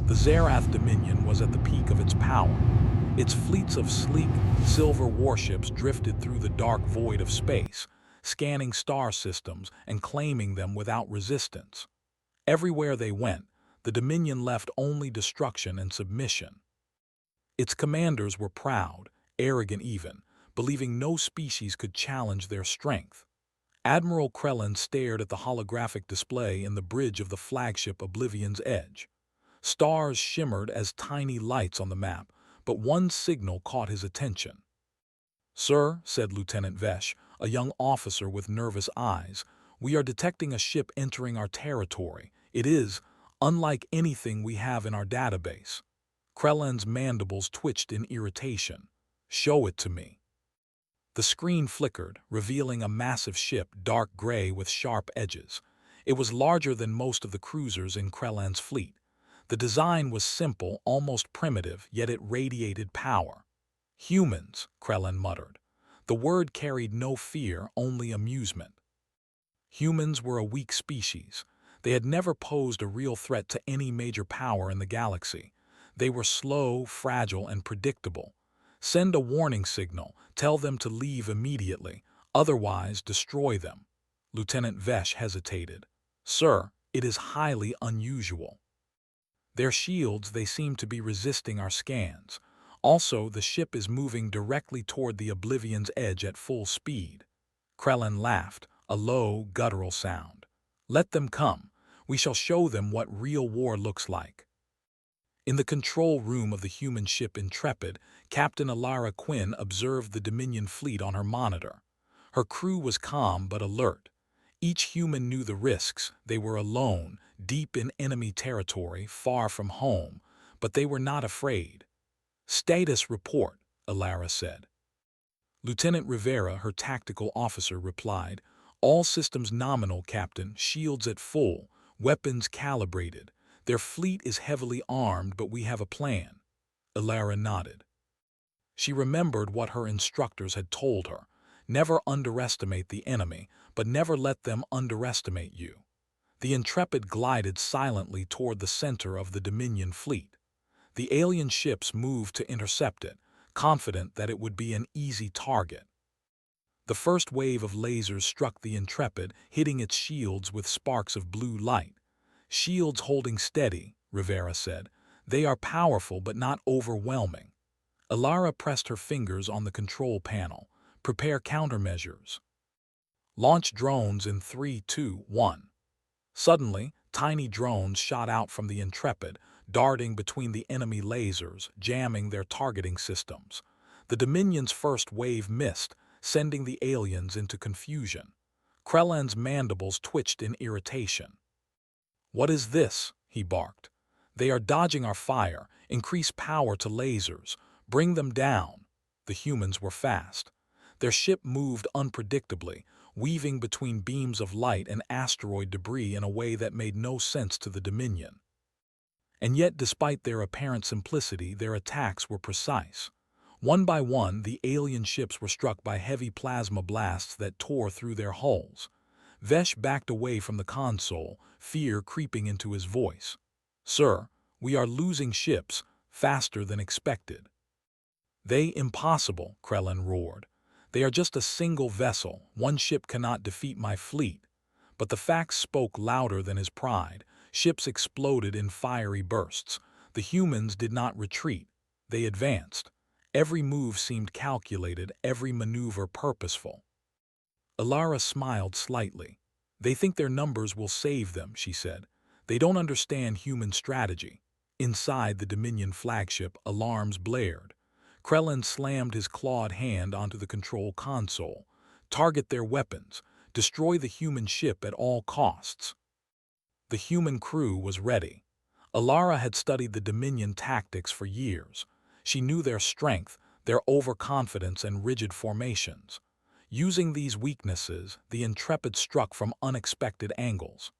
The Zerath Dominion was at the peak of its power. Its fleets of sleek, silver warships drifted through the dark void of space, scanning star systems and claiming them without resistance. Everywhere they went, the Dominion left only destruction and submission. Its commanders were proud, arrogant even, believing no species could challenge their strength. Admiral Krellin stared at the holographic display in the bridge of the flagship Oblivion's Edge. Stars shimmered as tiny lights on the map, but one signal caught his attention. "Sir," said Lieutenant Vesh, a young officer with nervous eyes, "we are detecting a ship entering our territory. It is unlike anything we have in our database." Krellin's mandibles twitched in irritation. "Show it to me." The screen flickered, revealing a massive ship, dark gray with sharp edges. It was larger than most of the cruisers in Krellin's fleet. The design was simple, almost primitive, yet it radiated power. "Humans," Krellin muttered. The word carried no fear, only amusement. Humans were a weak species. They had never posed a real threat to any major power in the galaxy. They were slow, fragile, and predictable. Send a warning signal, tell them to leave immediately, otherwise destroy them. Lieutenant Vesh hesitated. "Sir, it is highly unusual." "Their shields, they seem to be resisting our scans. Also, the ship is moving directly toward the Oblivion's Edge at full speed." Krellin laughed, a low, guttural sound. "Let them come. We shall show them what real war looks like." In the control room of the human ship Intrepid, Captain Alara Quinn observed the Dominion fleet on her monitor. Her crew was calm but alert. Each human knew the risks. They were alone, deep in enemy territory, far from home, but they were not afraid. "Status report," Alara said. Lieutenant Rivera, her tactical officer, replied, "All systems nominal, Captain, shields at full, weapons calibrated. Their fleet is heavily armed, but we have a plan." Alara nodded. She remembered what her instructors had told her. Never underestimate the enemy, but never let them underestimate you. The Intrepid glided silently toward the center of the Dominion fleet. The alien ships moved to intercept it, confident that it would be an easy target. The first wave of lasers struck the Intrepid, hitting its shields with sparks of blue light. "Shields holding steady," Rivera said. "They are powerful but not overwhelming." Alara pressed her fingers on the control panel. "Prepare countermeasures. Launch drones in 3, 2, 1. Suddenly, tiny drones shot out from the Intrepid, darting between the enemy lasers, jamming their targeting systems. The Dominion's first wave missed, sending the aliens into confusion. Krellin's mandibles twitched in irritation. "What is this?" he barked. "They are dodging our fire. Increase power to lasers. Bring them down." The humans were fast. Their ship moved unpredictably, weaving between beams of light and asteroid debris in a way that made no sense to the Dominion. And yet, despite their apparent simplicity, their attacks were precise. One by one, the alien ships were struck by heavy plasma blasts that tore through their hulls. Vesh backed away from the console, fear creeping into his voice. "Sir, we are losing ships, faster than expected." Impossible," Krellin roared. "They are just a single vessel. One ship cannot defeat my fleet." But the facts spoke louder than his pride. Ships exploded in fiery bursts. The humans did not retreat. They advanced. Every move seemed calculated, every maneuver purposeful. Alara smiled slightly. "They think their numbers will save them," she said. "They don't understand human strategy." Inside the Dominion flagship, alarms blared. Krellin slammed his clawed hand onto the control console. "Target their weapons. Destroy the human ship at all costs." The human crew was ready. Alara had studied the Dominion tactics for years. She knew their strength, their overconfidence, and rigid formations. Using these weaknesses, the Intrepid struck from unexpected angles.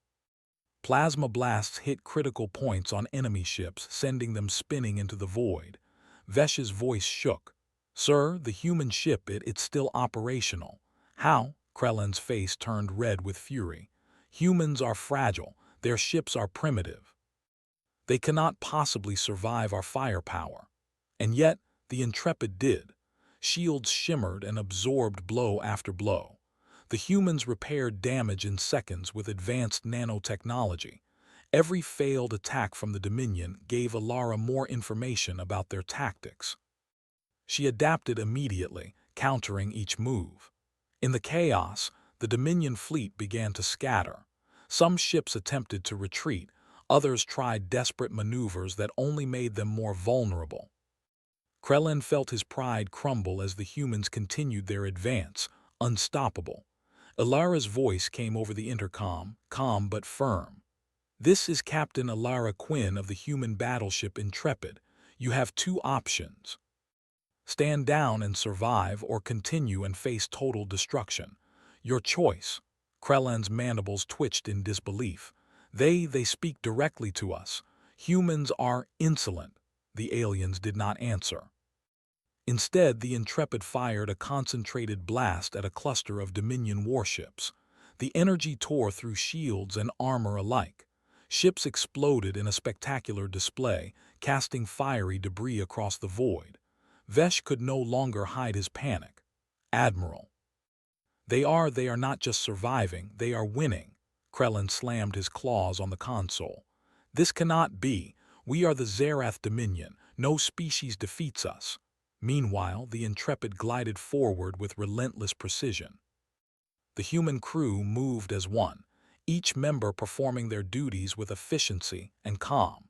Plasma blasts hit critical points on enemy ships, sending them spinning into the void. Vesh's voice shook. "Sir, the human ship, it's still operational." "How?" Krellin's face turned red with fury. "Humans are fragile. Their ships are primitive." They cannot possibly survive our firepower. And yet, the Intrepid did. Shields shimmered and absorbed blow after blow. The humans repaired damage in seconds with advanced nanotechnology. Every failed attack from the Dominion gave Alara more information about their tactics. She adapted immediately, countering each move. In the chaos, the Dominion fleet began to scatter. Some ships attempted to retreat, others tried desperate maneuvers that only made them more vulnerable. Krellin felt his pride crumble as the humans continued their advance, unstoppable. Alara's voice came over the intercom, calm but firm. "This is Captain Alara Quinn of the human battleship Intrepid. You have two options. Stand down and survive, or continue and face total destruction. Your choice." Krellin's mandibles twitched in disbelief. They speak directly to us. Humans are insolent." The aliens did not answer. Instead, the Intrepid fired a concentrated blast at a cluster of Dominion warships. The energy tore through shields and armor alike. Ships exploded in a spectacular display, casting fiery debris across the void. Vesh could no longer hide his panic. "Admiral, they are not just surviving, they are winning." Krellin slammed his claws on the console. "This cannot be. We are the Zerath Dominion. No species defeats us." Meanwhile, the Intrepid glided forward with relentless precision. The human crew moved as one, each member performing their duties with efficiency and calm.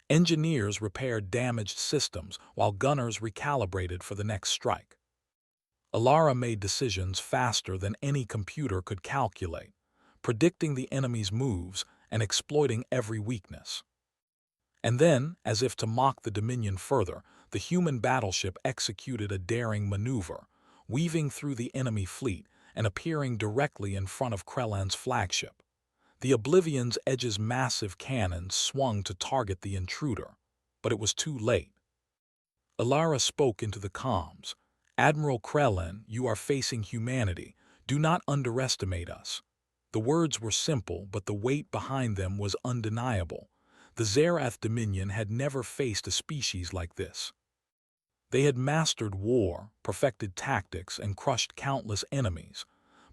Engineers repaired damaged systems, while gunners recalibrated for the next strike. Alara made decisions faster than any computer could calculate, predicting the enemy's moves and exploiting every weakness. And then, as if to mock the Dominion further, the human battleship executed a daring maneuver, weaving through the enemy fleet and appearing directly in front of Krellin's flagship. The Oblivion's Edge's massive cannons swung to target the intruder, but it was too late. Alara spoke into the comms. "Admiral Krellin, you are facing humanity. Do not underestimate us." The words were simple, but the weight behind them was undeniable. The Zerath Dominion had never faced a species like this. They had mastered war, perfected tactics, and crushed countless enemies,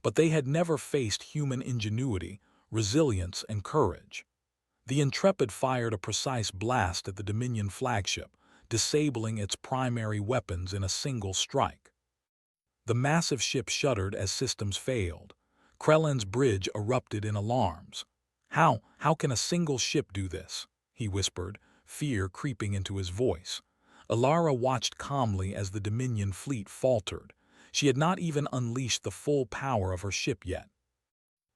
but they had never faced human ingenuity, resilience, and courage. The Intrepid fired a precise blast at the Dominion flagship, disabling its primary weapons in a single strike. The massive ship shuddered as systems failed. Krellin's bridge erupted in alarms. How can a single ship do this?" he whispered, fear creeping into his voice. Alara watched calmly as the Dominion fleet faltered. She had not even unleashed the full power of her ship yet.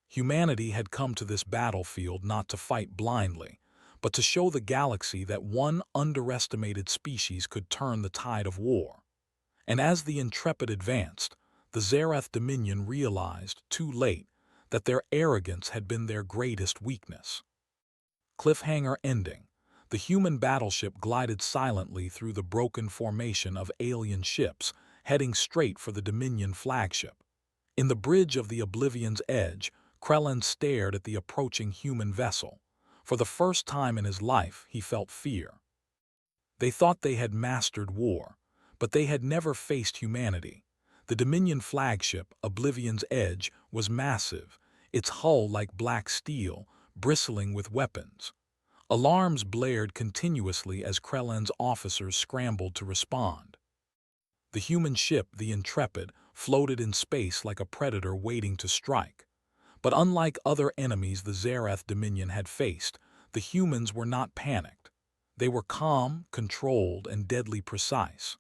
Humanity had come to this battlefield not to fight blindly, but to show the galaxy that one underestimated species could turn the tide of war. And as the Intrepid advanced, the Zerath Dominion realized, too late, that their arrogance had been their greatest weakness. Cliffhanger ending. The human battleship glided silently through the broken formation of alien ships, heading straight for the Dominion flagship. In the bridge of the Oblivion's Edge, Krellin stared at the approaching human vessel. For the first time in his life, he felt fear. They thought they had mastered war, but they had never faced humanity. The Dominion flagship, Oblivion's Edge, was massive, its hull like black steel, bristling with weapons. Alarms blared continuously as Krellin's officers scrambled to respond. The human ship, the Intrepid, floated in space like a predator waiting to strike. But unlike other enemies the Zerath Dominion had faced, the humans were not panicked. They were calm, controlled, and deadly precise.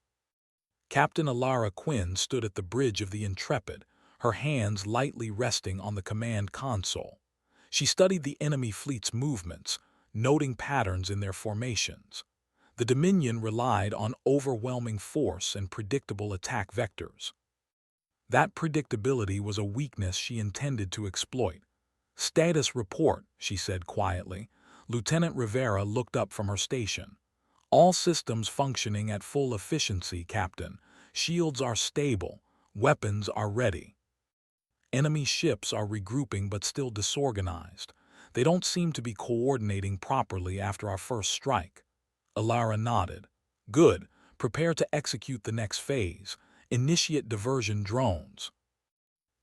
Captain Alara Quinn stood at the bridge of the Intrepid, her hands lightly resting on the command console. She studied the enemy fleet's movements, noting patterns in their formations. The Dominion relied on overwhelming force and predictable attack vectors. That predictability was a weakness she intended to exploit. "Status report," she said quietly. Lieutenant Rivera looked up from her station. "All systems functioning at full efficiency, Captain. Shields are stable. Weapons are ready. Enemy ships are regrouping but still disorganized. They don't seem to be coordinating properly after our first strike. Alara nodded. Good. Prepare to execute the next phase. Initiate diversion drones.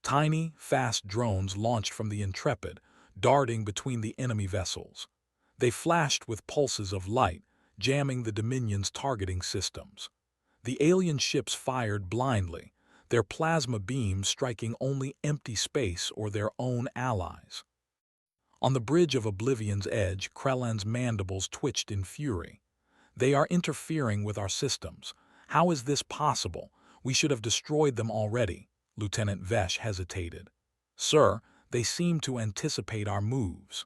Tiny, fast drones launched from the Intrepid, darting between the enemy vessels. They flashed with pulses of light, jamming the Dominion's targeting systems. The alien ships fired blindly, their plasma beams striking only empty space or their own allies. On the bridge of Oblivion's edge, Krellan's mandibles twitched in fury. They are interfering with our systems. How is this possible? We should have destroyed them already. Lieutenant Vesh hesitated. Sir, they seem to anticipate our moves.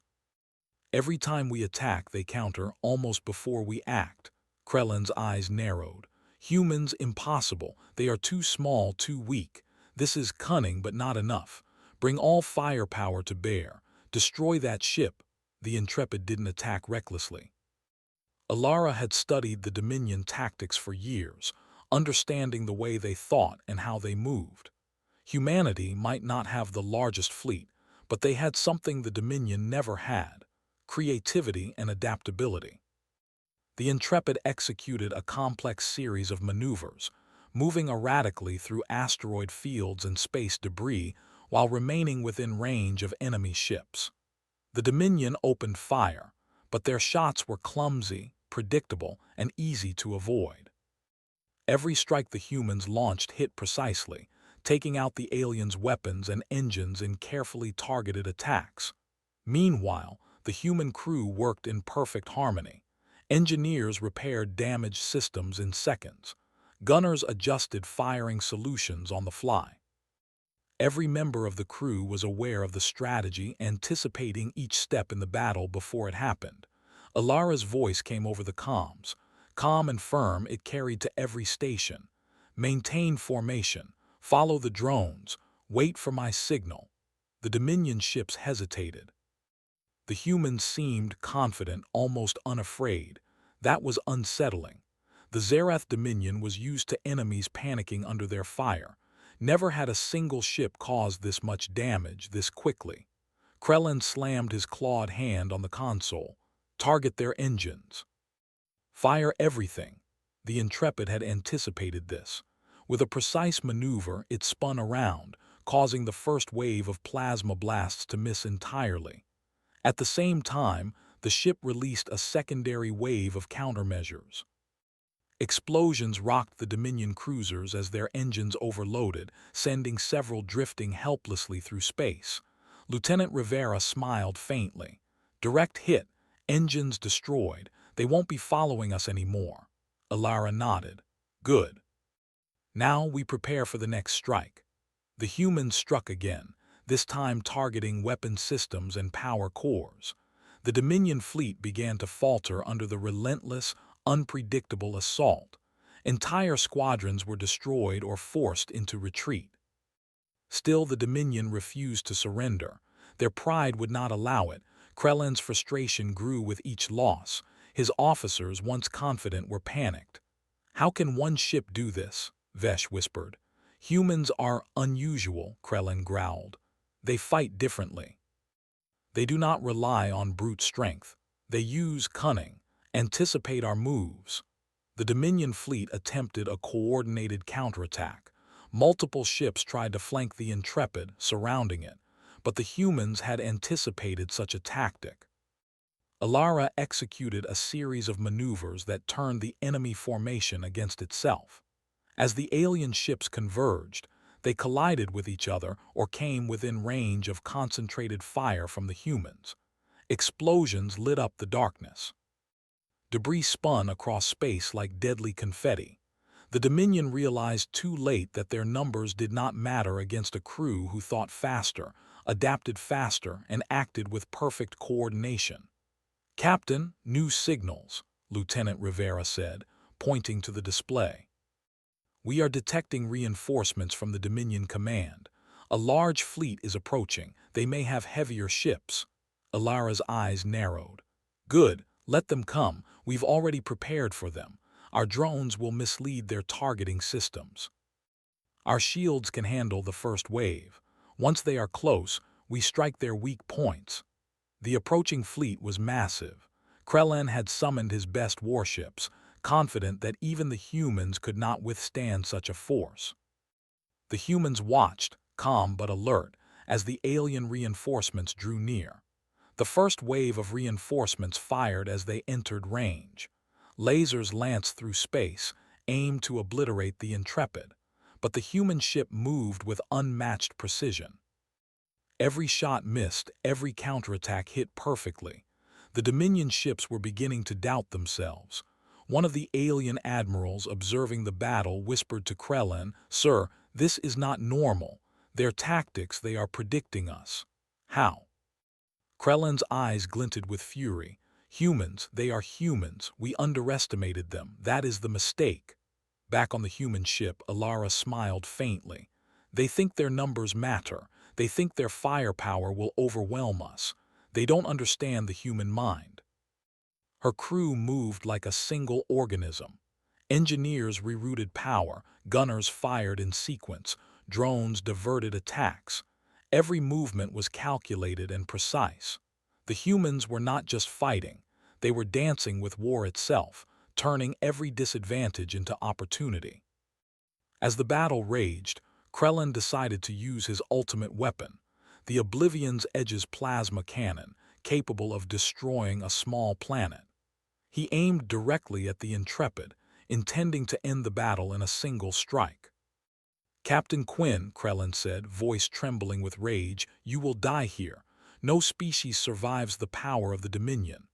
Every time we attack, they counter almost before we act. Krellan's eyes narrowed. Humans, impossible. They are too small, too weak. This is cunning, but not enough. Bring all firepower to bear. Destroy that ship. The Intrepid didn't attack recklessly. Alara had studied the Dominion tactics for years, understanding the way they thought and how they moved. Humanity might not have the largest fleet, but they had something the Dominion never had: creativity and adaptability. The Intrepid executed a complex series of maneuvers, moving erratically through asteroid fields and space debris while remaining within range of enemy ships. The Dominion opened fire, but their shots were clumsy, predictable, and easy to avoid. Every strike the humans launched hit precisely, taking out the aliens' weapons and engines in carefully targeted attacks. Meanwhile, the human crew worked in perfect harmony. Engineers repaired damaged systems in seconds. Gunners adjusted firing solutions on the fly. Every member of the crew was aware of the strategy, anticipating each step in the battle before it happened. Alara's voice came over the comms. Calm and firm, it carried to every station. Maintain formation. Follow the drones. Wait for my signal. The Dominion ships hesitated. The humans seemed confident, almost unafraid. That was unsettling. The Zerath Dominion was used to enemies panicking under their fire. Never had a single ship caused this much damage this quickly. Krellan slammed his clawed hand on the console. Target their engines. Fire everything. The Intrepid had anticipated this. With a precise maneuver, it spun around, causing the first wave of plasma blasts to miss entirely. At the same time, the ship released a secondary wave of countermeasures. Explosions rocked the Dominion cruisers as their engines overloaded, sending several drifting helplessly through space. Lieutenant Rivera smiled faintly. Direct hit. Engines destroyed. They won't be following us anymore. Alara nodded. Good. Now we prepare for the next strike. The humans struck again, this time targeting weapon systems and power cores. The Dominion fleet began to falter under the relentless, unpredictable assault. Entire squadrons were destroyed or forced into retreat. Still, the Dominion refused to surrender. Their pride would not allow it. Krellan's frustration grew with each loss. His officers, once confident, were panicked. How can one ship do this? Vesh whispered. Humans are unusual, Krellan growled. They fight differently. They do not rely on brute strength. They use cunning, anticipate our moves. The Dominion fleet attempted a coordinated counterattack. Multiple ships tried to flank the Intrepid, surrounding it, but the humans had anticipated such a tactic. Alara executed a series of maneuvers that turned the enemy formation against itself. As the alien ships converged, they collided with each other or came within range of concentrated fire from the humans. Explosions lit up the darkness. Debris spun across space like deadly confetti. The Dominion realized too late that their numbers did not matter against a crew who thought faster, adapted faster, and acted with perfect coordination. Captain, new signals, Lieutenant Rivera said, pointing to the display. We are detecting reinforcements from the Dominion command. A large fleet is approaching. They may have heavier ships. Alara's eyes narrowed. Good, let them come. We've already prepared for them. Our drones will mislead their targeting systems. Our shields can handle the first wave. Once they are close, we strike their weak points. The approaching fleet was massive. Krellin had summoned his best warships, confident that even the humans could not withstand such a force. The humans watched, calm but alert, as the alien reinforcements drew near. The first wave of reinforcements fired as they entered range. Lasers lanced through space, aimed to obliterate the Intrepid, but the human ship moved with unmatched precision. Every shot missed, every counterattack hit perfectly. The Dominion ships were beginning to doubt themselves. One of the alien admirals observing the battle whispered to Krellin, "Sir, this is not normal. Their tactics, they are predicting us." "How?" Krellin's eyes glinted with fury. "Humans, they are humans. We underestimated them. That is the mistake." Back on the human ship, Alara smiled faintly. "They think their numbers matter. They think their firepower will overwhelm us. They don't understand the human mind." Her crew moved like a single organism. Engineers rerouted power, gunners fired in sequence, drones diverted attacks. Every movement was calculated and precise. The humans were not just fighting, they were dancing with war itself, turning every disadvantage into opportunity. As the battle raged, Krellin decided to use his ultimate weapon, the Oblivion's Edge's plasma cannon, capable of destroying a small planet. He aimed directly at the Intrepid, intending to end the battle in a single strike. "Captain Quinn," Krellin said, voice trembling with rage, "you will die here. No species survives the power of the Dominion."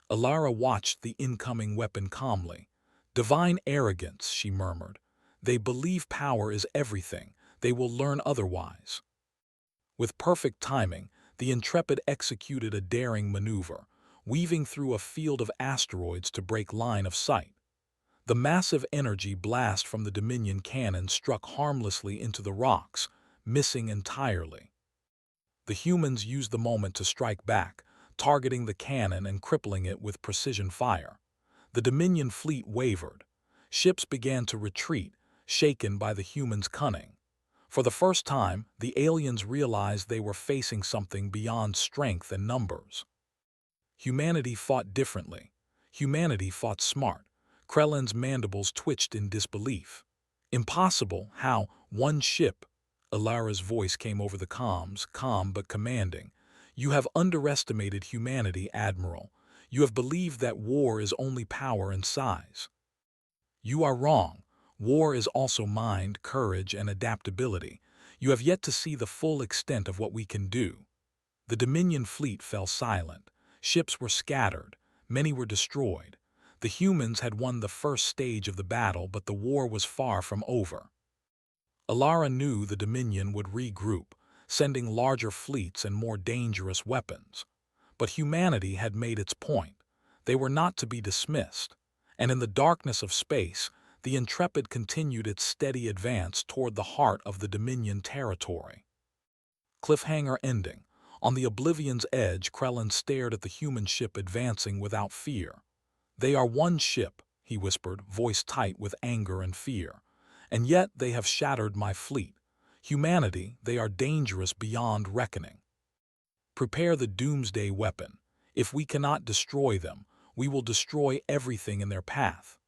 Alara watched the incoming weapon calmly. "Divine arrogance," she murmured. "They believe power is everything. They will learn otherwise." With perfect timing, the Intrepid executed a daring maneuver, weaving through a field of asteroids to break line of sight. The massive energy blast from the Dominion cannon struck harmlessly into the rocks, missing entirely. The humans used the moment to strike back, targeting the cannon and crippling it with precision fire. The Dominion fleet wavered. Ships began to retreat, shaken by the humans' cunning. For the first time, the aliens realized they were facing something beyond strength and numbers. Humanity fought differently. Humanity fought smart. Krellin's mandibles twitched in disbelief. "Impossible? How? One ship?" Alara's voice came over the comms, calm but commanding. "You have underestimated humanity, Admiral. You have believed that war is only power and size. You are wrong. War is also mind, courage, and adaptability. You have yet to see the full extent of what we can do." The Dominion fleet fell silent. Ships were scattered. Many were destroyed. The humans had won the first stage of the battle, but the war was far from over. Alara knew the Dominion would regroup, sending larger fleets and more dangerous weapons. But humanity had made its point. They were not to be dismissed. And in the darkness of space, the Intrepid continued its steady advance toward the heart of the Dominion territory. Cliffhanger ending. On the Oblivion's edge, Krellin stared at the human ship advancing without fear. "They are one ship," he whispered, voice tight with anger and fear. "And yet they have shattered my fleet. Humanity, they are dangerous beyond reckoning. Prepare the doomsday weapon. If we cannot destroy them, we will destroy everything in their path."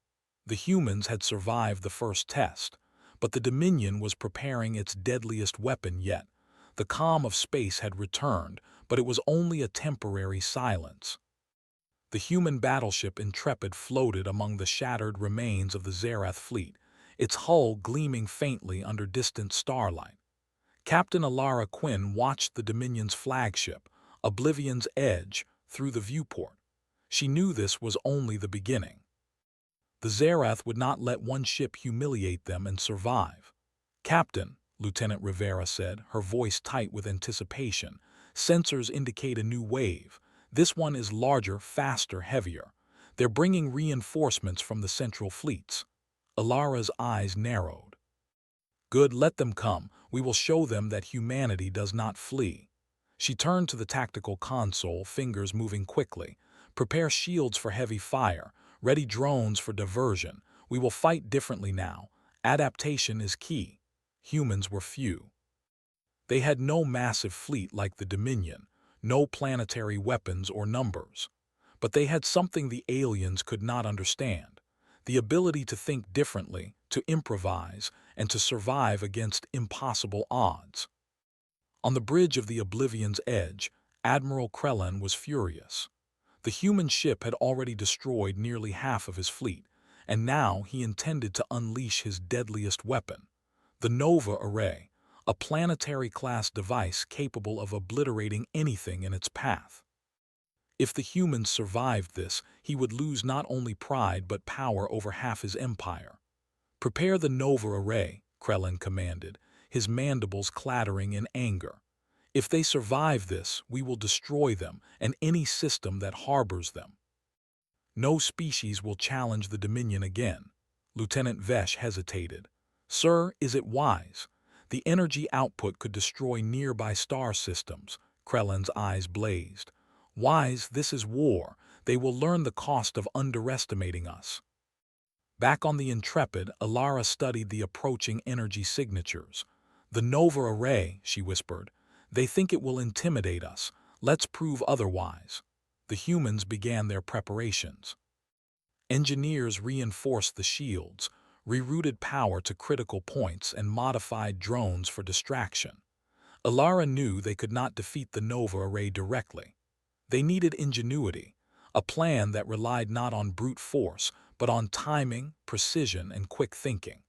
The humans had survived the first test, but the Dominion was preparing its deadliest weapon yet. The calm of space had returned, but it was only a temporary silence. The human battleship Intrepid floated among the shattered remains of the Zerath fleet, its hull gleaming faintly under distant starlight. Captain Alara Quinn watched the Dominion's flagship, Oblivion's Edge, through the viewport. She knew this was only the beginning. The Zerath would not let one ship humiliate them and survive. "Captain," Lieutenant Rivera said, her voice tight with anticipation, "sensors indicate a new wave. This one is larger, faster, heavier. They're bringing reinforcements from the central fleets." Alara's eyes narrowed. "Good, let them come. We will show them that humanity does not flee." She turned to the tactical console, fingers moving quickly. "Prepare shields for heavy fire. Ready drones for diversion. We will fight differently now. Adaptation is key." Humans were few. They had no massive fleet like the Dominion, no planetary weapons or numbers. But they had something the aliens could not understand: the ability to think differently, to improvise, and to survive against impossible odds. On the bridge of the Oblivion's edge, Admiral Krellin was furious. The human ship had already destroyed nearly half of his fleet, and now he intended to unleash his deadliest weapon, the Nova Array, a planetary-class device capable of obliterating anything in its path. If the humans survived this, he would lose not only pride but power over half his empire. "Prepare the Nova Array," Krellin commanded, his mandibles clattering in anger. "If they survive this, we will destroy them and any system that harbors them." "No species will challenge the Dominion again." Lieutenant Vesh hesitated. "Sir, is it wise? The energy output could destroy nearby star systems." Krellin's eyes blazed. "Wise, this is war. They will learn the cost of underestimating us." Back on the Intrepid, Alara studied the approaching energy signatures. "The Nova Array," she whispered. "They think it will intimidate us. Let's prove otherwise." The humans began their preparations. Engineers reinforced the shields, rerouted power to critical points, and modified drones for distraction. Alara knew they could not defeat the Nova Array directly. They needed ingenuity, a plan that relied not on brute force, but on timing, precision, and quick thinking.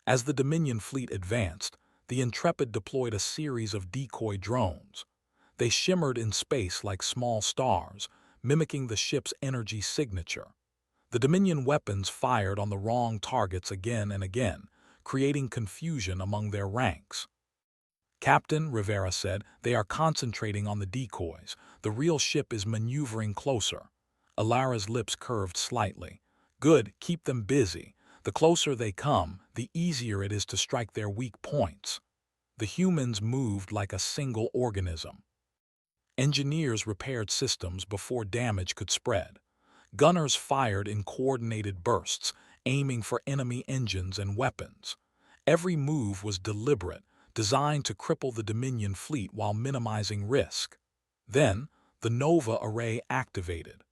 As the Dominion fleet advanced, the Intrepid deployed a series of decoy drones. They shimmered in space like small stars, mimicking the ship's energy signature. The Dominion weapons fired on the wrong targets again and again, creating confusion among their ranks. "Captain," Rivera said, "they are concentrating on the decoys. The real ship is maneuvering closer." Alara's lips curved slightly. "Good, keep them busy. The closer they come, the easier it is to strike their weak points." The humans moved like a single organism. Engineers repaired systems before damage could spread. Gunners fired in coordinated bursts, aiming for enemy engines and weapons. Every move was deliberate, designed to cripple the Dominion fleet while minimizing risk. Then, the Nova Array activated.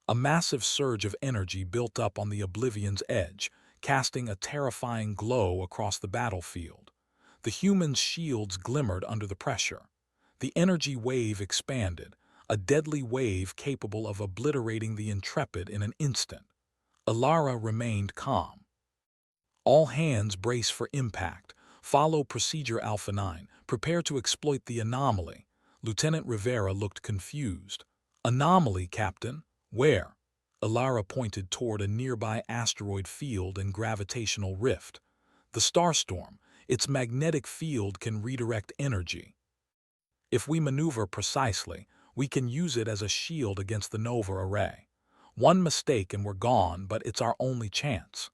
A massive surge of energy built up on the Oblivion's edge, casting a terrifying glow across the battlefield. The humans' shields glimmered under the pressure. The energy wave expanded, a deadly wave capable of obliterating the Intrepid in an instant. Alara remained calm. "All hands brace for impact. Follow Procedure Alpha 9. Prepare to exploit the anomaly." Lieutenant Rivera looked confused. "Anomaly, Captain? Where?" Alara pointed toward a nearby asteroid field and gravitational rift. "The Starstorm. Its magnetic field can redirect energy. If we maneuver precisely, we can use it as a shield against the Nova Array. One mistake and we're gone, but it's our only chance."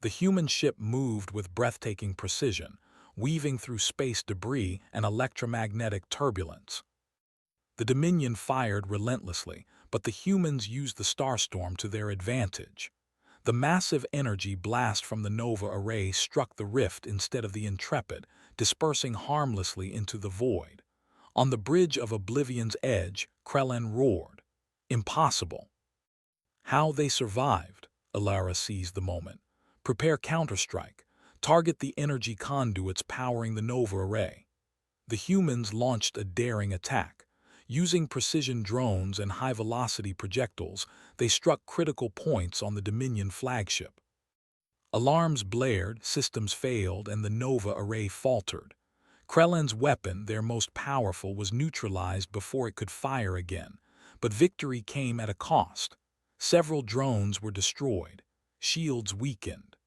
The human ship moved with breathtaking precision, weaving through space debris and electromagnetic turbulence. The Dominion fired relentlessly, but the humans used the Starstorm to their advantage. The massive energy blast from the Nova Array struck the rift instead of the Intrepid, dispersing harmlessly into the void. On the bridge of Oblivion's edge, Krellin roared. "Impossible." "How they survived?" Alara seized the moment. "Prepare counterstrike. Target the energy conduits powering the Nova Array." The humans launched a daring attack. Using precision drones and high-velocity projectiles, they struck critical points on the Dominion flagship. Alarms blared, systems failed, and the Nova Array faltered. Krellin's weapon, their most powerful, was neutralized before it could fire again, but victory came at a cost. Several drones were destroyed, shields weakened.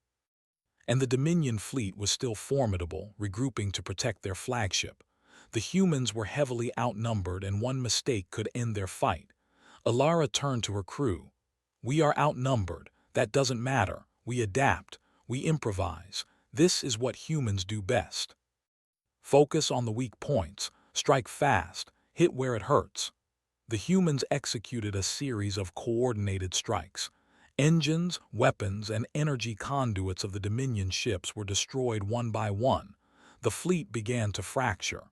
And the Dominion fleet was still formidable, regrouping to protect their flagship. The humans were heavily outnumbered, and one mistake could end their fight. Alara turned to her crew. "We are outnumbered. That doesn't matter. We adapt. We improvise. This is what humans do best. Focus on the weak points. Strike fast. Hit where it hurts." The humans executed a series of coordinated strikes. Engines, weapons, and energy conduits of the Dominion ships were destroyed one by one. The fleet began to fracture.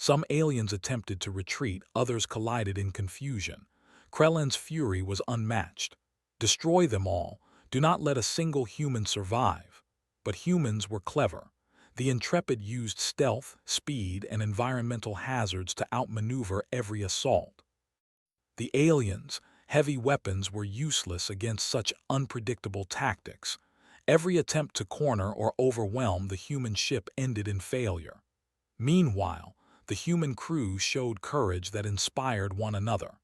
Some aliens attempted to retreat, others collided in confusion. Krellin's fury was unmatched. Destroy them all. Do not let a single human survive. But humans were clever. The Intrepid used stealth, speed, and environmental hazards to outmaneuver every assault. The aliens' heavy weapons were useless against such unpredictable tactics. Every attempt to corner or overwhelm the human ship ended in failure. Meanwhile, the human crew showed courage that inspired one another.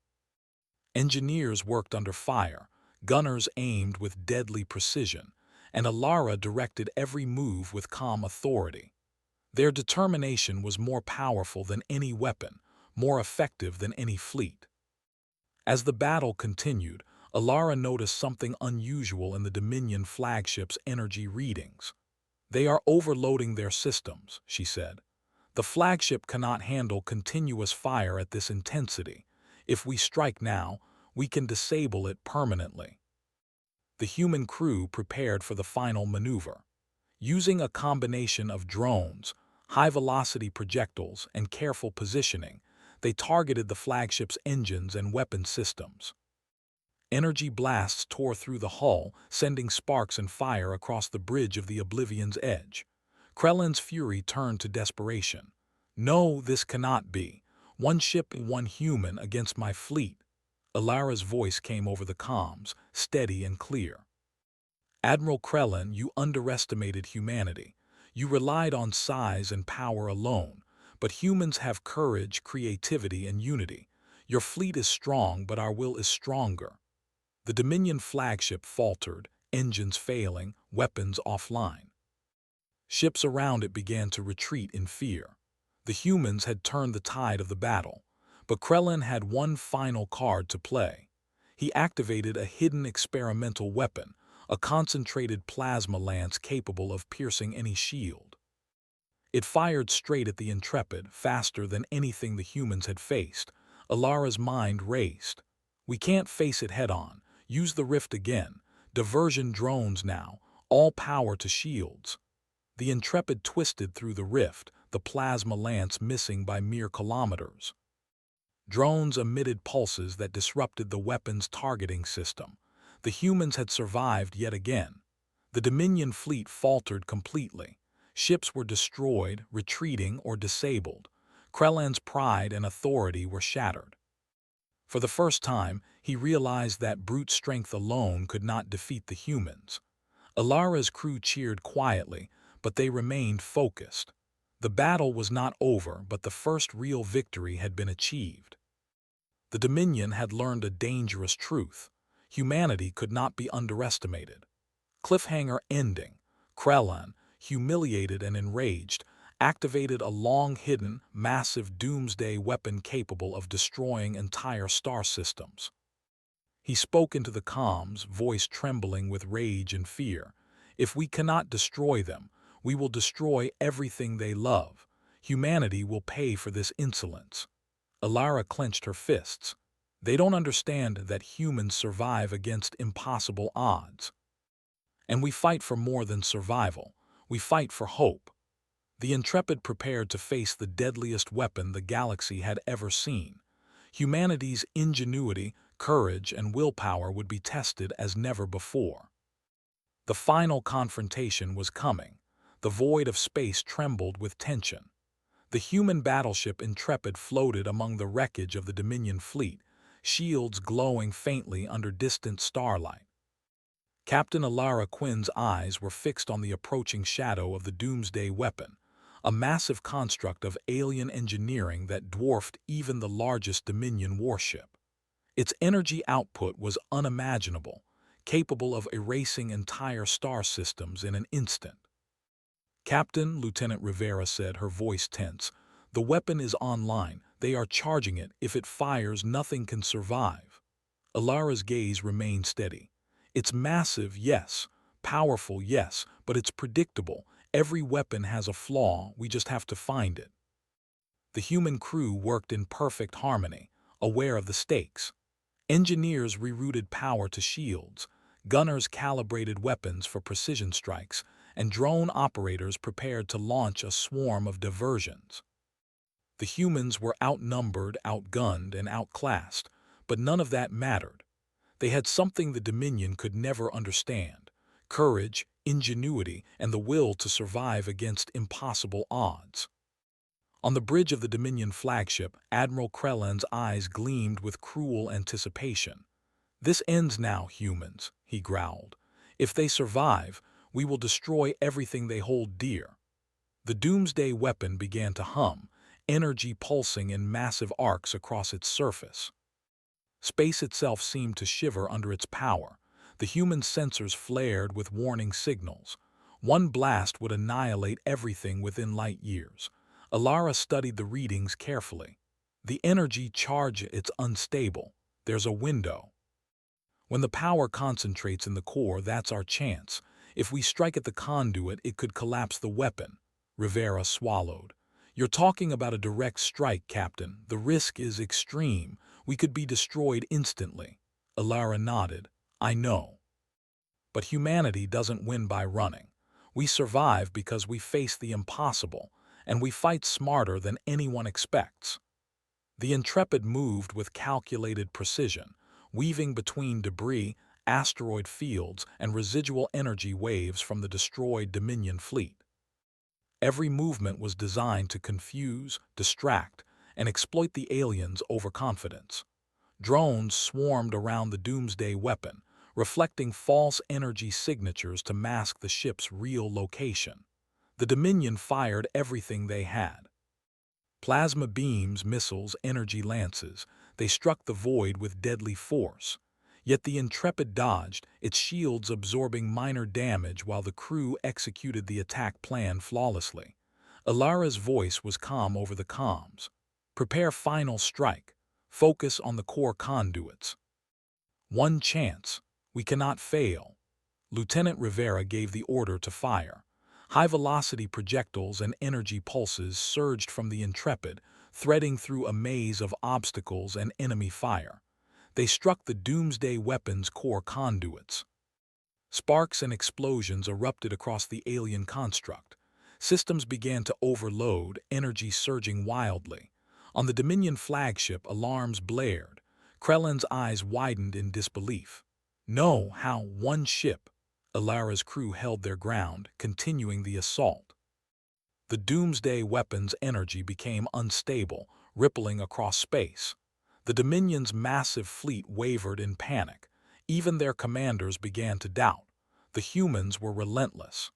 Engineers worked under fire, gunners aimed with deadly precision, and Alara directed every move with calm authority. Their determination was more powerful than any weapon, more effective than any fleet. As the battle continued, Alara noticed something unusual in the Dominion flagship's energy readings. "They are overloading their systems," she said. "The flagship cannot handle continuous fire at this intensity. If we strike now, we can disable it permanently." The human crew prepared for the final maneuver. Using a combination of drones, high-velocity projectiles, and careful positioning, they targeted the flagship's engines and weapon systems. Energy blasts tore through the hull, sending sparks and fire across the bridge of the Oblivion's edge. Krellin's fury turned to desperation. "No, this cannot be. One ship, one human against my fleet." Alara's voice came over the comms, steady and clear. "Admiral Krellin, you underestimated humanity. You relied on size and power alone, but humans have courage, creativity, and unity. Your fleet is strong, but our will is stronger." The Dominion flagship faltered, engines failing, weapons offline. Ships around it began to retreat in fear. The humans had turned the tide of the battle, but Krellin had one final card to play. He activated a hidden experimental weapon, a concentrated plasma lance capable of piercing any shield. It fired straight at the Intrepid, faster than anything the humans had faced. Alara's mind raced. "We can't face it head-on. Use the rift again. Diversion drones now. All power to shields." The Intrepid twisted through the rift, the plasma lance missing by mere kilometers. Drones emitted pulses that disrupted the weapon's targeting system. The humans had survived yet again. The Dominion fleet faltered completely. Ships were destroyed, retreating, or disabled. Krellin's pride and authority were shattered. For the first time, he realized that brute strength alone could not defeat the humans. Alara's crew cheered quietly, but they remained focused. The battle was not over, but the first real victory had been achieved. The Dominion had learned a dangerous truth. Humanity could not be underestimated. Cliffhanger ending. Krellin, humiliated and enraged, activated a long-hidden, massive doomsday weapon capable of destroying entire star systems. He spoke into the comms, voice trembling with rage and fear. "If we cannot destroy them, we will destroy everything they love. Humanity will pay for this insolence." Alara clenched her fists. "They don't understand that humans survive against impossible odds. And we fight for more than survival. We fight for hope." The Intrepid prepared to face the deadliest weapon the galaxy had ever seen. Humanity's ingenuity, courage, and willpower would be tested as never before. The final confrontation was coming. The void of space trembled with tension. The human battleship Intrepid floated among the wreckage of the Dominion fleet, shields glowing faintly under distant starlight. Captain Alara Quinn's eyes were fixed on the approaching shadow of the doomsday weapon, a massive construct of alien engineering that dwarfed even the largest Dominion warship. Its energy output was unimaginable, capable of erasing entire star systems in an instant. "Captain," Lieutenant Rivera said, her voice tense, "the weapon is online. They are charging it. If it fires, nothing can survive." Alara's gaze remained steady. "It's massive, yes. Powerful, yes. But it's predictable. Every weapon has a flaw. We just have to find it." The human crew worked in perfect harmony, aware of the stakes. Engineers rerouted power to shields, gunners calibrated weapons for precision strikes, and drone operators prepared to launch a swarm of diversions. The humans were outnumbered, outgunned, and outclassed, but none of that mattered. They had something the Dominion could never understand: courage, ingenuity, and the will to survive against impossible odds. On the bridge of the Dominion flagship, Admiral Krellen's eyes gleamed with cruel anticipation. "This ends now, humans," he growled. "If they survive, we will destroy everything they hold dear." The doomsday weapon began to hum, energy pulsing in massive arcs across its surface. Space itself seemed to shiver under its power. The human sensors flared with warning signals. One blast would annihilate everything within light years. Alara studied the readings carefully. "The energy charge, it's unstable. There's a window. When the power concentrates in the core, that's our chance. If we strike at the conduit, it could collapse the weapon." Rivera swallowed. "You're talking about a direct strike, Captain. The risk is extreme. We could be destroyed instantly." Alara nodded. "I know. But humanity doesn't win by running. We survive because we face the impossible, and we fight smarter than anyone expects." The Intrepid moved with calculated precision, weaving between debris, asteroid fields, and residual energy waves from the destroyed Dominion fleet. Every movement was designed to confuse, distract, and exploit the aliens' overconfidence. Drones swarmed around the doomsday weapon, reflecting false energy signatures to mask the ship's real location. The Dominion fired everything they had: plasma beams, missiles, energy lances. They struck the void with deadly force. Yet the Intrepid dodged, its shields absorbing minor damage while the crew executed the attack plan flawlessly. Alara's voice was calm over the comms. "Prepare final strike. Focus on the core conduits. One chance. We cannot fail." Lieutenant Rivera gave the order to fire. High-velocity projectiles and energy pulses surged from the Intrepid, threading through a maze of obstacles and enemy fire. They struck the doomsday weapon's core conduits. Sparks and explosions erupted across the alien construct. Systems began to overload, energy surging wildly. On the Dominion flagship, alarms blared. Krellen's eyes widened in disbelief. "No, how? One ship?" Alara's crew held their ground, continuing the assault. The doomsday weapon's energy became unstable, rippling across space. The Dominion's massive fleet wavered in panic. Even their commanders began to doubt. The humans were relentless.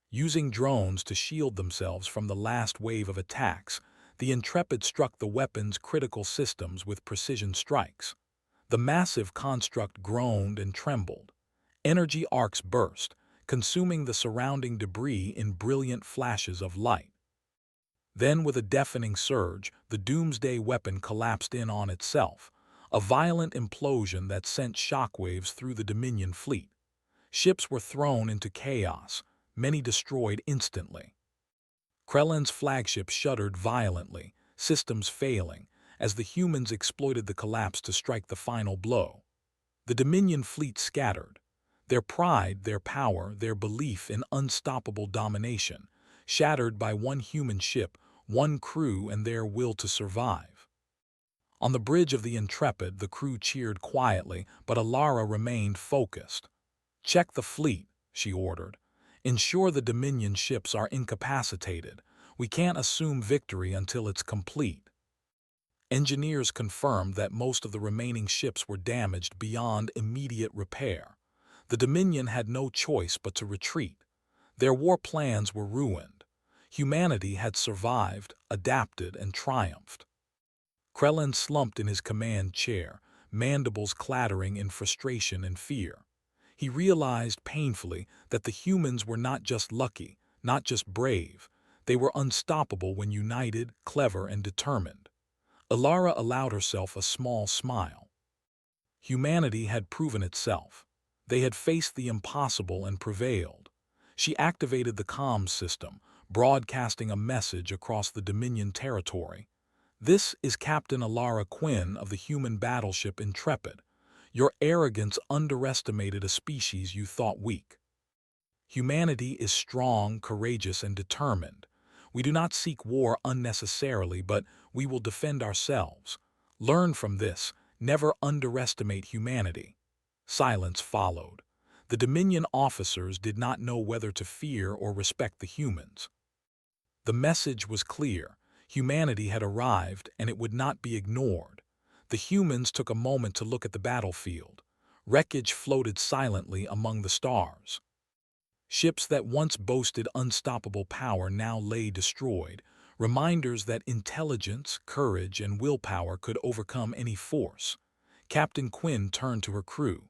Using drones to shield themselves from the last wave of attacks, the Intrepid struck the weapon's critical systems with precision strikes. The massive construct groaned and trembled. Energy arcs burst, consuming the surrounding debris in brilliant flashes of light. Then, with a deafening surge, the doomsday weapon collapsed in on itself, a violent implosion that sent shockwaves through the Dominion fleet. Ships were thrown into chaos, many destroyed instantly. Krellen's flagship shuddered violently, systems failing, as the humans exploited the collapse to strike the final blow. The Dominion fleet scattered. Their pride, their power, their belief in unstoppable domination, shattered by one human ship, one crew, and their will to survive. On the bridge of the Intrepid, the crew cheered quietly, but Alara remained focused. "Check the fleet," she ordered. "Ensure the Dominion ships are incapacitated. We can't assume victory until it's complete." Engineers confirmed that most of the remaining ships were damaged beyond immediate repair. The Dominion had no choice but to retreat. Their war plans were ruined. Humanity had survived, adapted, and triumphed. Krellen slumped in his command chair, mandibles clattering in frustration and fear. He realized painfully that the humans were not just lucky, not just brave. They were unstoppable when united, clever, and determined. Alara allowed herself a small smile. Humanity had proven itself. They had faced the impossible and prevailed. She activated the comms system, broadcasting a message across the Dominion territory. "This is Captain Alara Quinn of the human battleship Intrepid. Your arrogance underestimated a species you thought weak. Humanity is strong, courageous, and determined. We do not seek war unnecessarily, but we will defend ourselves. Learn from this. Never underestimate humanity." Silence followed. The Dominion officers did not know whether to fear or respect the humans. The message was clear. Humanity had arrived, and it would not be ignored. The humans took a moment to look at the battlefield. Wreckage floated silently among the stars. Ships that once boasted unstoppable power now lay destroyed, reminders that intelligence, courage, and willpower could overcome any force. Captain Quinn turned to her crew.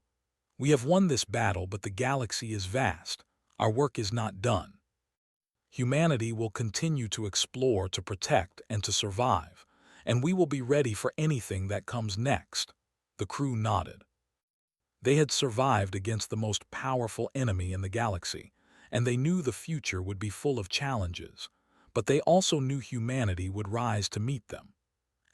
"We have won this battle, but the galaxy is vast. Our work is not done. Humanity will continue to explore, to protect, and to survive, and we will be ready for anything that comes next." The crew nodded. They had survived against the most powerful enemy in the galaxy, and they knew the future would be full of challenges, but they also knew humanity would rise to meet them.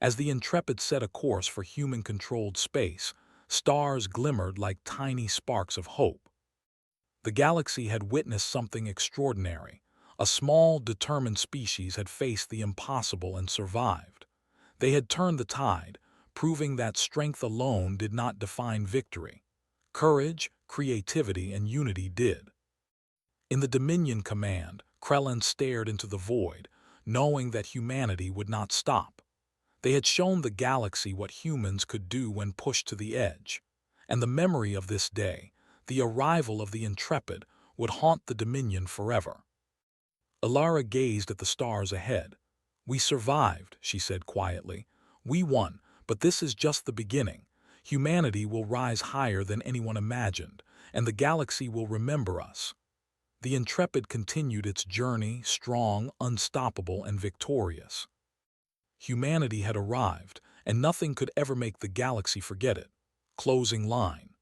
As the Intrepid set a course for human-controlled space, stars glimmered like tiny sparks of hope. The galaxy had witnessed something extraordinary. A small, determined species had faced the impossible and survived. They had turned the tide, proving that strength alone did not define victory. Courage, creativity, and unity did. In the Dominion command, Krellin stared into the void, knowing that humanity would not stop. They had shown the galaxy what humans could do when pushed to the edge. And the memory of this day, the arrival of the Intrepid, would haunt the Dominion forever. Alara gazed at the stars ahead. "We survived," she said quietly. "We won, but this is just the beginning. Humanity will rise higher than anyone imagined, and the galaxy will remember us." The Intrepid continued its journey, strong, unstoppable, and victorious. Humanity had arrived, and nothing could ever make the galaxy forget it. Closing line.